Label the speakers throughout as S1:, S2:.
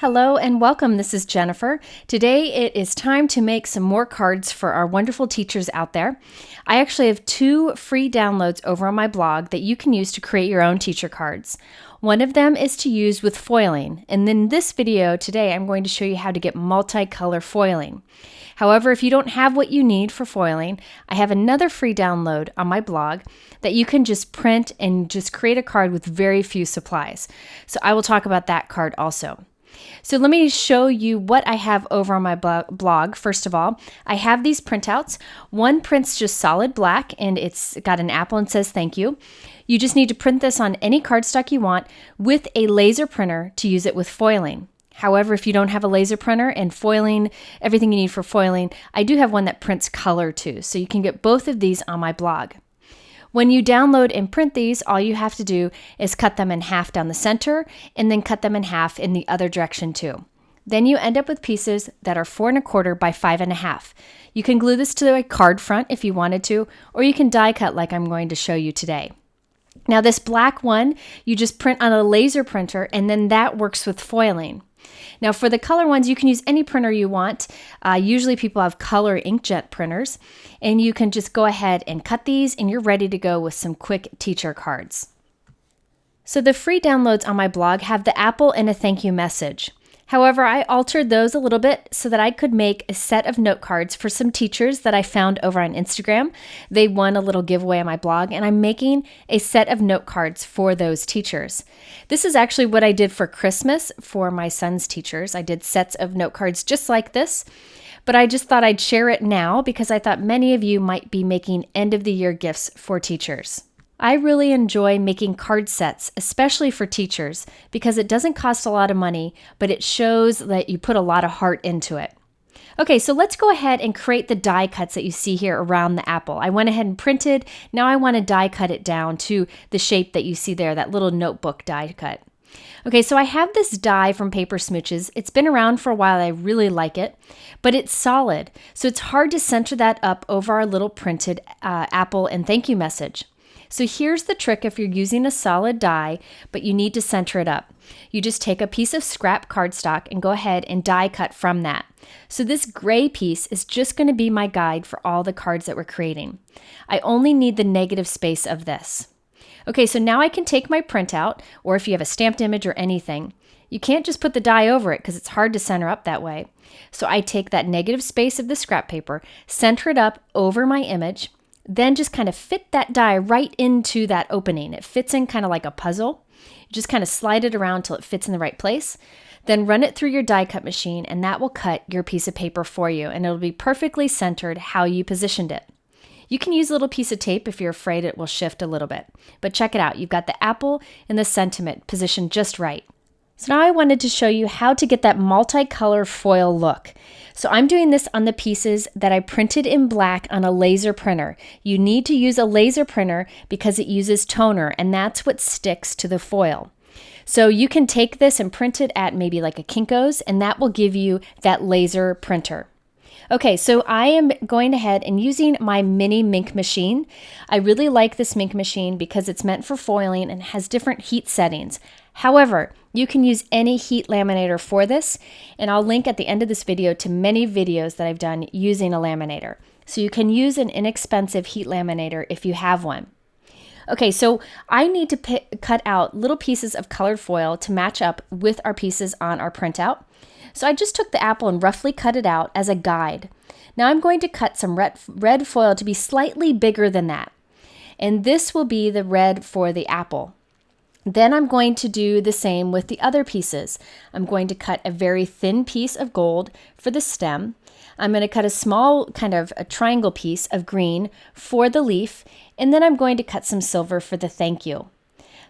S1: Hello and welcome. This is Jennifer. Today it is time to make some more cards for our wonderful teachers out there. I actually have 2 free downloads over on my blog that you can use to create your own teacher cards. One of them is to use with foiling, and in this video today I'm going to show you how to get multicolor foiling. However, if you don't have what you need for foiling, I have another free download on my blog that you can just print and just create a card with very few supplies. So I will talk about that card also. So let me show you what I have over on my blog. First of all, I have these printouts. One prints just solid black and it's got an apple and says thank you. You just need to print this on any cardstock you want with a laser printer to use it with foiling. However, if you don't have a laser printer and foiling, everything you need for foiling, I do have one that prints color too. So you can get both of these on my blog. When you download and print these, all you have to do is cut them in half down the center and then cut them in half in the other direction too. Then you end up with pieces that are 4 1/4 by 5 1/2. You can glue this to a card front if you wanted to, or you can die cut like I'm going to show you today. Now this black one, you just print on a laser printer and then that works with foiling. Now for the color ones, you can use any printer you want. Usually people have color inkjet printers, and you can just go ahead and cut these and you're ready to go with some quick teacher cards. So the free downloads on my blog have the apple and a thank you message. However, I altered those a little bit so that I could make a set of note cards for some teachers that I found over on Instagram. They won a little giveaway on my blog, and I'm making a set of note cards for those teachers. This is actually what I did for Christmas for my son's teachers. I did sets of note cards just like this, but I just thought I'd share it now because I thought many of you might be making end of the year gifts for teachers. I really enjoy making card sets, especially for teachers, because it doesn't cost a lot of money, but it shows that you put a lot of heart into it. Okay, so let's go ahead and create the die cuts that you see here around the apple. I went ahead and printed. Now I want to die cut it down to the shape that you see there, that little notebook die cut. Okay, so I have this die from Paper Smooches. It's been around for a while. I really like it, but it's solid, so it's hard to center that up over our little printed apple and thank you message. So here's the trick if you're using a solid die, but you need to center it up. You just take a piece of scrap cardstock and go ahead and die cut from that. So this gray piece is just going to be my guide for all the cards that we're creating. I only need the negative space of this. Okay, so now I can take my printout, or if you have a stamped image or anything, you can't just put the die over it because it's hard to center up that way. So I take that negative space of the scrap paper, center it up over my image, then just kind of fit that die right into that opening. It fits in kind of like a puzzle. You just kind of slide it around till it fits in the right place. Then run it through your die cut machine and that will cut your piece of paper for you, and it'll be perfectly centered how you positioned it. You can use a little piece of tape if you're afraid it will shift a little bit. But check it out. You've got the apple and the sentiment positioned just right. So now I wanted to show you how to get that multicolor foil look. So I'm doing this on the pieces that I printed in black on a laser printer. You need to use a laser printer because it uses toner, and that's what sticks to the foil. So you can take this and print it at maybe like a Kinko's, and that will give you that laser printer. Okay, so I am going ahead and using my mini Mink machine. I really like this Mink machine because it's meant for foiling and has different heat settings. However, you can use any heat laminator for this, and I'll link at the end of this video to many videos that I've done using a laminator. So you can use an inexpensive heat laminator if you have one. Okay, so I need to cut out little pieces of colored foil to match up with our pieces on our printout. So I just took the apple and roughly cut it out as a guide. Now I'm going to cut some red foil to be slightly bigger than that. And this will be the red for the apple. Then I'm going to do the same with the other pieces. I'm going to cut a very thin piece of gold for the stem. I'm going to cut a small kind of a triangle piece of green for the leaf. And then I'm going to cut some silver for the thank you.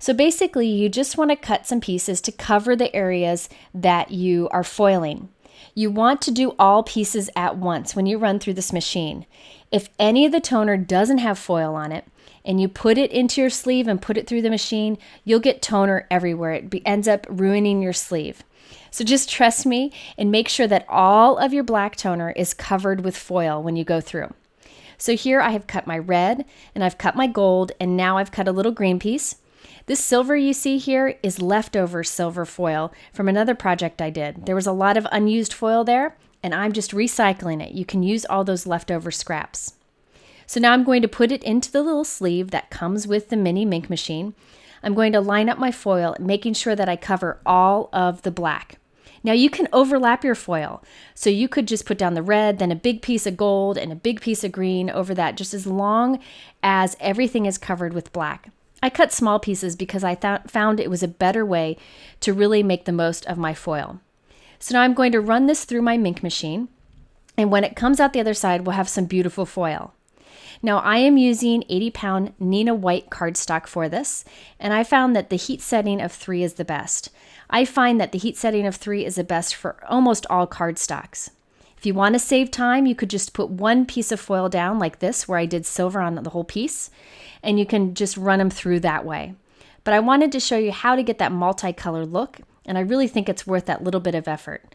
S1: So basically, you just want to cut some pieces to cover the areas that you are foiling. You want to do all pieces at once when you run through this machine. If any of the toner doesn't have foil on it, and you put it into your sleeve and put it through the machine, you'll get toner everywhere. It ends up ruining your sleeve. So just trust me and make sure that all of your black toner is covered with foil when you go through. So here I have cut my red and I've cut my gold, and now I've cut a little green piece. This silver you see here is leftover silver foil from another project I did. There was a lot of unused foil there, and I'm just recycling it. You can use all those leftover scraps. So now I'm going to put it into the little sleeve that comes with the mini Mink machine. I'm going to line up my foil, making sure that I cover all of the black. Now you can overlap your foil. So you could just put down the red, then a big piece of gold and a big piece of green over that, just as long as everything is covered with black. I cut small pieces because I found it was a better way to really make the most of my foil. So now I'm going to run this through my Mink machine, and when it comes out the other side, we'll have some beautiful foil. Now I am using 80-pound Neenah white cardstock for this, and I found that the heat setting of 3 is the best. I find that the heat setting of 3 is the best for almost all cardstocks. If you want to save time, you could just put one piece of foil down like this, where I did silver on the whole piece, and you can just run them through that way. But I wanted to show you how to get that multicolored look, and I really think it's worth that little bit of effort.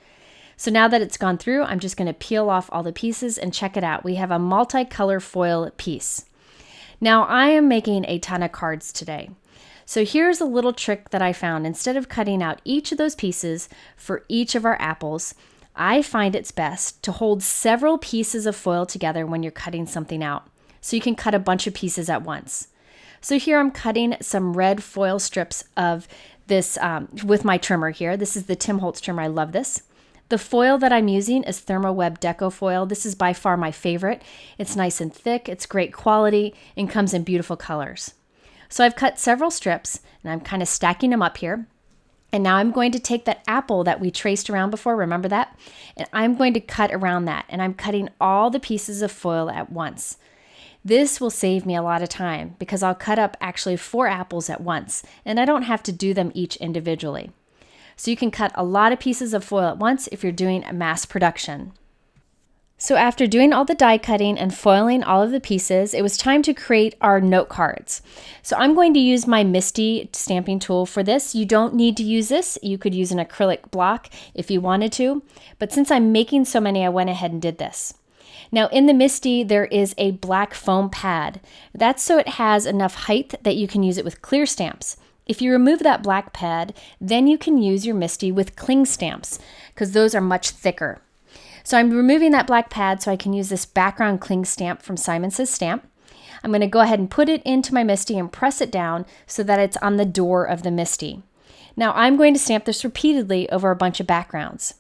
S1: So now that it's gone through, I'm just going to peel off all the pieces and check it out. We have a multicolor foil piece. Now I am making a ton of cards today. So here's a little trick that I found. Instead of cutting out each of those pieces for each of our apples, I find it's best to hold several pieces of foil together when you're cutting something out, so you can cut a bunch of pieces at once. So here I'm cutting some red foil strips of this with my trimmer here. This is the Tim Holtz trimmer. I love this. The foil that I'm using is ThermoWeb Deco foil. This is by far my favorite. It's nice and thick, it's great quality, and comes in beautiful colors. So I've cut several strips, and I'm kind of stacking them up here. And now I'm going to take that apple that we traced around before, remember that? And I'm going to cut around that, and I'm cutting all the pieces of foil at once. This will save me a lot of time because I'll cut up actually 4 apples at once, and I don't have to do them each individually. So you can cut a lot of pieces of foil at once if you're doing a mass production. So after doing all the die cutting and foiling all of the pieces, it was time to create our note cards. So I'm going to use my Misty stamping tool for this. You don't need to use this. You could use an acrylic block if you wanted to, but since I'm making so many, I went ahead and did this. Now in the Misty, there is a black foam pad. That's so it has enough height that you can use it with clear stamps. If you remove that black pad, then you can use your Misty with cling stamps because those are much thicker. So I'm removing that black pad so I can use this background cling stamp from Simon Says Stamp. I'm going to go ahead and put it into my Misty and press it down so that it's on the door of the Misty. Now I'm going to stamp this repeatedly over a bunch of backgrounds.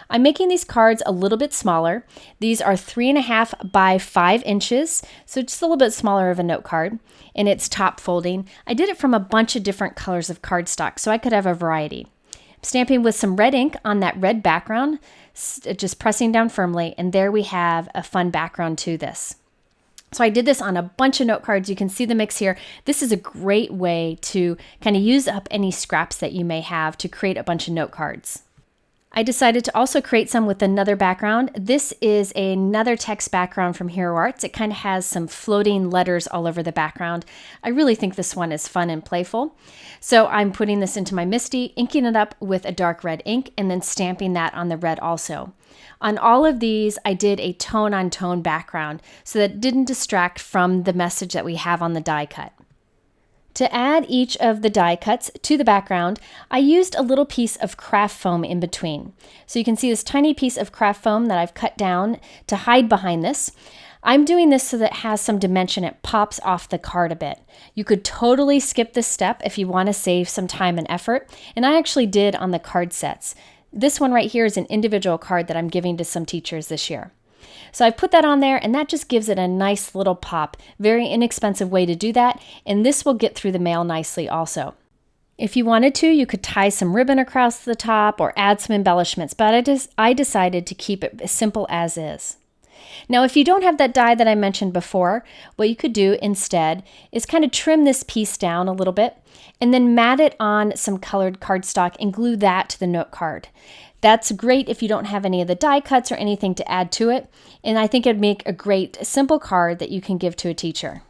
S1: I'm making these cards a little bit smaller. These are 3.5 by 5 inches, so just a little bit smaller of a note card, and it's top folding. I did it from a bunch of different colors of cardstock, so I could have a variety. I'm stamping with some red ink on that red background, just pressing down firmly, and there we have a fun background to this. So I did this on a bunch of note cards. You can see the mix here. This is a great way to kind of use up any scraps that you may have to create a bunch of note cards. I decided to also create some with another background. This is another text background from Hero Arts. It kind of has some floating letters all over the background. I really think this one is fun and playful. So I'm putting this into my Misty, inking it up with a dark red ink, and then stamping that on the red also. On all of these, I did a tone-on-tone background so that it didn't distract from the message that we have on the die cut. To add each of the die cuts to the background, I used a little piece of craft foam in between. So you can see this tiny piece of craft foam that I've cut down to hide behind this. I'm doing this so that it has some dimension. It pops off the card a bit. You could totally skip this step if you want to save some time and effort, and I actually did on the card sets. This one right here is an individual card that I'm giving to some teachers this year. So I put that on there, and that just gives it a nice little pop. Very inexpensive way to do that, and this will get through the mail nicely also. If you wanted to, you could tie some ribbon across the top or add some embellishments, but I decided to keep it as simple as is. Now, if you don't have that die that I mentioned before, what you could do instead is kind of trim this piece down a little bit and then mat it on some colored cardstock and glue that to the note card. That's great if you don't have any of the die cuts or anything to add to it, and I think it'd make a great simple card that you can give to a teacher.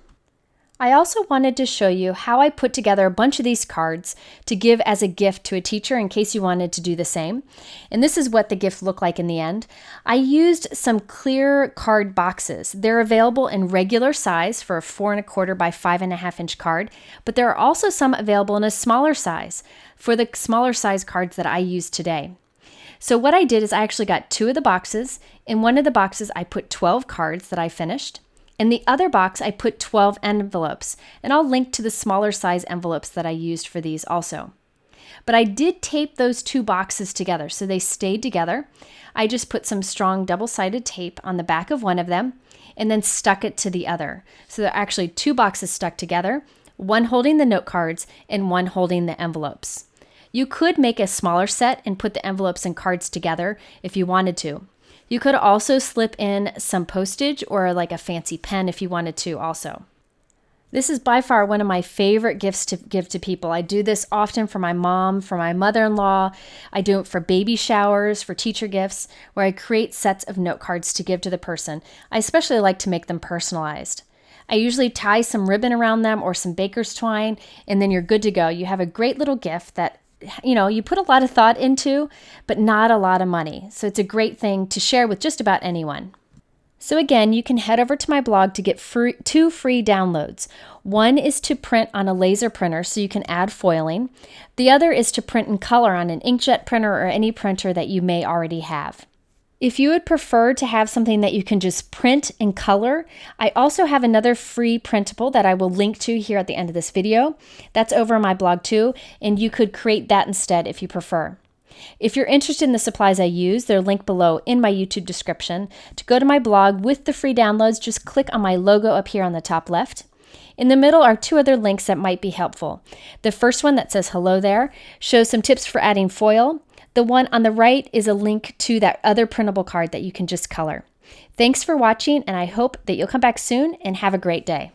S1: I also wanted to show you how I put together a bunch of these cards to give as a gift to a teacher in case you wanted to do the same. And this is what the gift looked like in the end. I used some clear card boxes. They're available in regular size for a 4¼ by 5½ inch card, but there are also some available in a smaller size for the smaller size cards that I use today. So what I did is I actually got 2 of the boxes. In one of the boxes, I put 12 cards that I finished. In the other box, I put 12 envelopes, and I'll link to the smaller size envelopes that I used for these also. But I did tape those 2 boxes together, so they stayed together. I just put some strong double-sided tape on the back of one of them and then stuck it to the other. So there are actually 2 boxes stuck together, one holding the note cards and one holding the envelopes. You could make a smaller set and put the envelopes and cards together if you wanted to. You could also slip in some postage or like a fancy pen if you wanted to also. This is by far one of my favorite gifts to give to people. I do this often for my mom, for my mother-in-law. I do it for baby showers, for teacher gifts, where I create sets of note cards to give to the person. I especially like to make them personalized. I usually tie some ribbon around them or some baker's twine, and then you're good to go. You have a great little gift that you put a lot of thought into, but not a lot of money. So it's a great thing to share with just about anyone. So again, you can head over to my blog to get 2 free downloads. One is to print on a laser printer so you can add foiling. The other is to print in color on an inkjet printer or any printer that you may already have. If you would prefer to have something that you can just print in color, I also have another free printable that I will link to here at the end of this video. That's over on my blog too, and you could create that instead if you prefer. If you're interested in the supplies I use, they're linked below in my YouTube description. To go to my blog with the free downloads, just click on my logo up here on the top left. In the middle are 2 other links that might be helpful. The first one that says hello there shows some tips for adding foil. The one on the right is a link to that other printable card that you can just color. Thanks for watching, and I hope that you'll come back soon and have a great day.